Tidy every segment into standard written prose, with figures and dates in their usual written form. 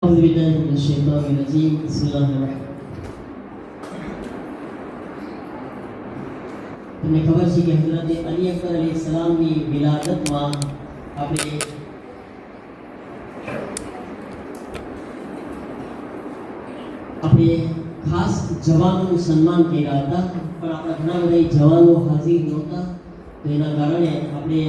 أعوذ بالله من الشيطان الرجيم بسم الله الرحمن તમને ખબર છે કે હઝરત અલી અકબર અલૈહિસ્સલામની વિલાદતમાં આપણે ખાસ જવાનોનું સન્માન કર્યા હતા, પણ આપણા ઘણા બધા જવાનો હાજર નહોતા, તો એના કારણે આપણે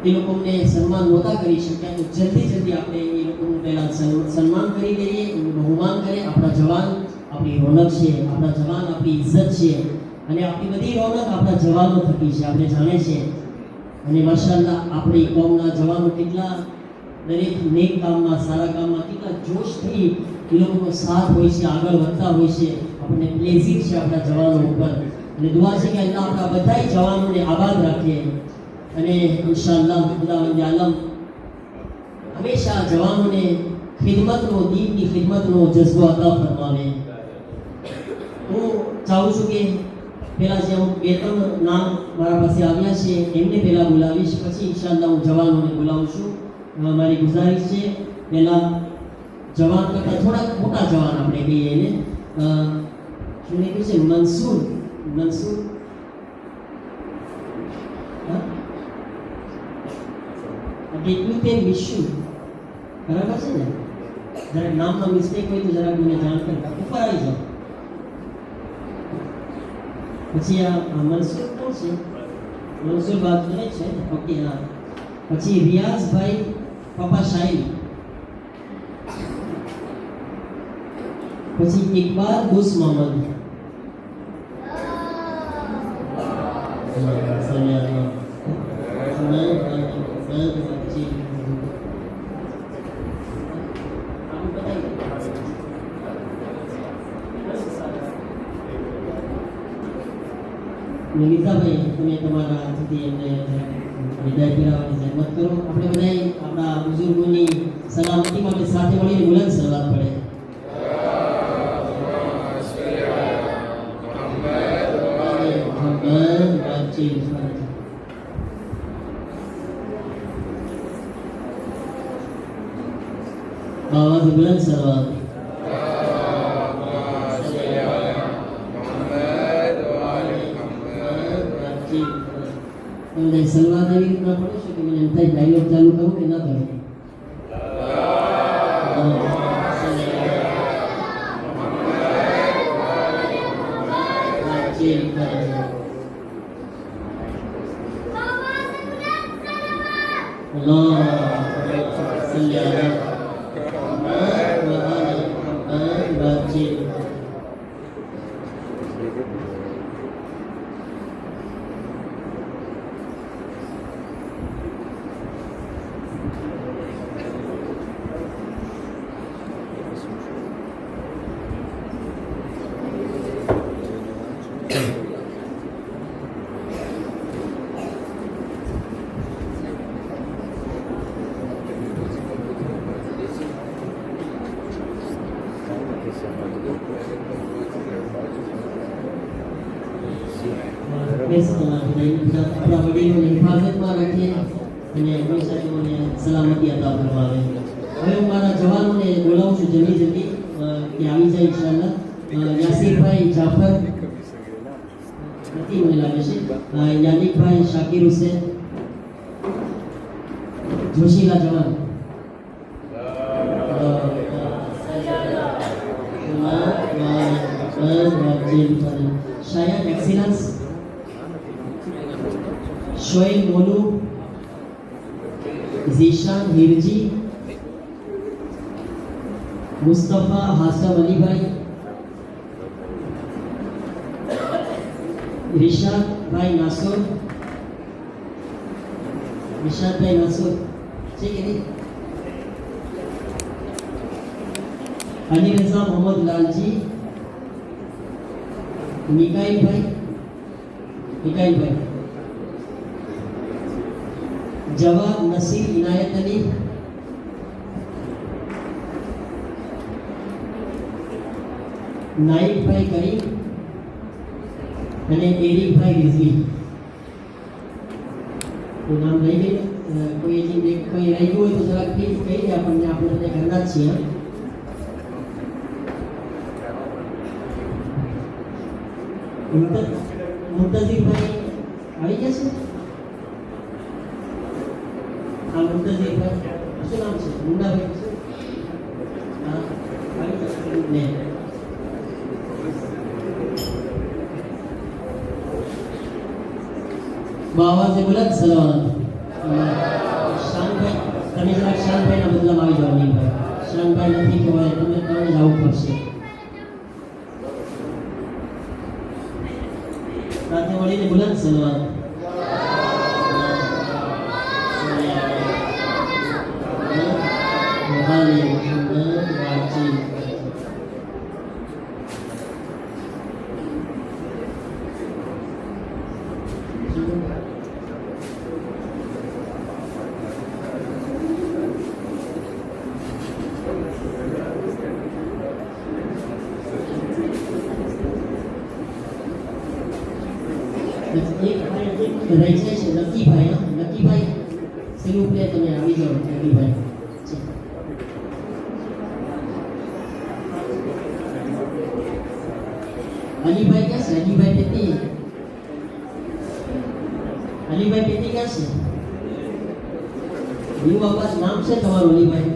એ લોકોને સન્માન નહોતા કરી શક્યા. તો જલ્દી આપણે એ લોકોનું પહેલાં સન્માન કરી લઈએ, એનું બહુમાન કરીએ. આપણા જવાન આપણી રોનક છે, આપણા જવાન આપણી ઇજ્જત છે, અને આપણી બધી રોનક આપણા જવાનો થકી છે, આપણે જાણે છે. અને માશાઅલ્લાહ આપણી કોમના જવાનો કેટલા દરેક નેક કામમાં, સારા કામમાં કેટલા જોશથી એ લોકોનો સાથ હોય છે, આગળ વધતા હોય છે. આપણને પ્લેઝિંગ છે આપણા જવાનો ઉપર, અને દુઆ છે કે અલ્લાહ આપણા બધા જવાનોને આબાદ રાખે, અને ઇન્શાઅલ્લાહ ખુદાવંદ આલમ હંમેશા જવાનોને ખિદમતનો, દીનની ખિદમતનો જજ્બો અતા ફરમાવે. હું ચાહું છું કે પહેલાં જે હું બે ત્રણ નામ મારા પાસે આવ્યા છે એમને પહેલાં બોલાવીશ, પછી ઇન્શાઅલ્લાહ હું જવાનોને બોલાવું છું. મારી ગુજારિશ છે પહેલાં જવાન કરતાં થોડાક મોટા જવાન આપણે કહીએ એને, શું કહ્યું છે, મંસૂર કેટલું તે વિશ્વ બરાબર છે ને? જરાક નામમાં મિસ્ટેક હોય તો જરાક મને જાણ કરતા, ઉપર આવી જાઓ. પછી આ મનસુર કોણ છે? મનસુર બાજુ છે. ઓકે, હા. પછી રિયાઝભાઈ પપ્પા શાહિલ, પછી ઇકબાલ બુસ મોહમ્મદ, નીતાભાઈ તમે તમારા હાથથી એમને વિદાય પીરાવવાની જહેમત કરો. આપણે બધાએ આપણા બુઝુર્ગોની સલામતી માટે સાથે મળીને બુલંદ સલાત પડે. आवाज बुलंद सलवात. તમને સલવાત એવી રીતના પડે છે કે મને એમ થાય ડાયલોગ ચાલુ કરું કે ના કરું? આપણા વડીલોને હિફાજતમાં રાખીએ અને હંમેશા તેઓને સલામતી અતા ફરમાવે. હવે હું મારા જવાનોને બોલાવું છું જલ્દી કે આવી જાય ઇન્શાઅલ્લાહ. યાસીરભાઈ જાફર નથી મને લાગે છે, યાનિકભાઈ શાકિર હુસેન, જોશીલા જવાન, શાયદ એક્સિલન્સ शोएब मोलू, जीशान हिरजी, मुस्तफ़ा हासम अली भाई, रिशाद भाई नासुर, ठीक है नहीं? अली रजा मोहम्मद लालजी, मिकाइल भाई, जवाब नसीर इनायत अली, नाइक भाई करीम અને એરિક ભાઈ રિઝવી. નામ લઈ ગયું. કોઈ હજી કોઈ રહી ગયું હોય તો જરાક પ્લીઝ કહી દે આપણને, આપણે બધા ઘરના જ છીએ. મુંતઝીરભાઈ આવી ગયા છે? હા, મુંતઝીરભાઈ શું નામ છે? મુન્નાભાઈ? હા, આવી ગયા ને. બાવાજે બુલંદ સલાવત. શાનભાઈ, તમે જરાક શાનભાઈના બદલામાં આવી જાઓ. નહીં ભાઈ, શાનભાઈ નથી કહેવાય, તમે ત્રણે જ આવવું પડશે. સાથે મળીને બુલંદ સલાવત. રહી જાય છે લકીભાઈ. લકીભાઈ સિંહ પ્લે તમે આવી જાઓ. લકીભાઈ અલીભાઈ ક્યાં છે? અલીભાઈ પેટી. અલીભાઈ પેટી ક્યાં છે? એવું આવાજ નામ છે તમારું અલીભાઈ?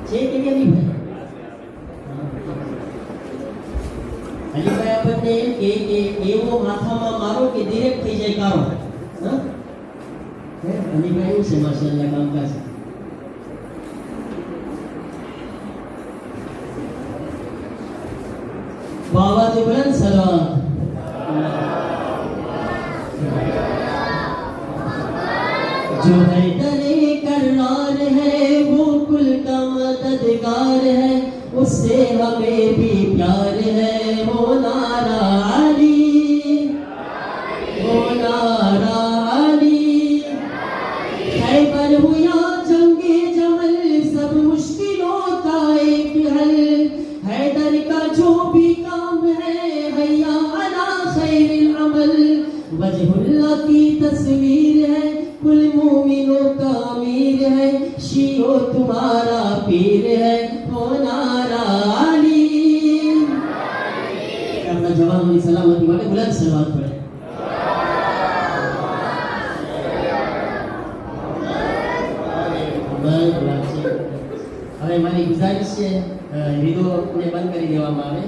છે કે નહીં અલીભાઈ? અલીભાઈ આપણને એમ કે એવો માથામાં મારો કે ડિરેક્ટ થઈ જાય કારો. હા, અલીભાઈ એવું છે માશાઅલ્લાહ કામકાજ. बावाज़ बुलंद सलावत. जो है दरे करार है वो कुल का मददगार है, उससे हमें भी प्यार है. वो नारा अली, वो नारा अली. खैबर हुआ जंगे जमल, सब मुश्किलों का एक हल. हैदर का जो भी काम है हैया अला खैरिल अमल. वजहुल्लाह की तस्वीर है, कुल मोमिनों का अमीर है. शीओ तुम्हारा पीर है, हो नारा अली. अपना जवानों की सलामती માટે બુલંદ સલાવત પડે. હવે મારી ગુજારિશ છે વિડીયોને બંધ કરી દેવામાં આવે.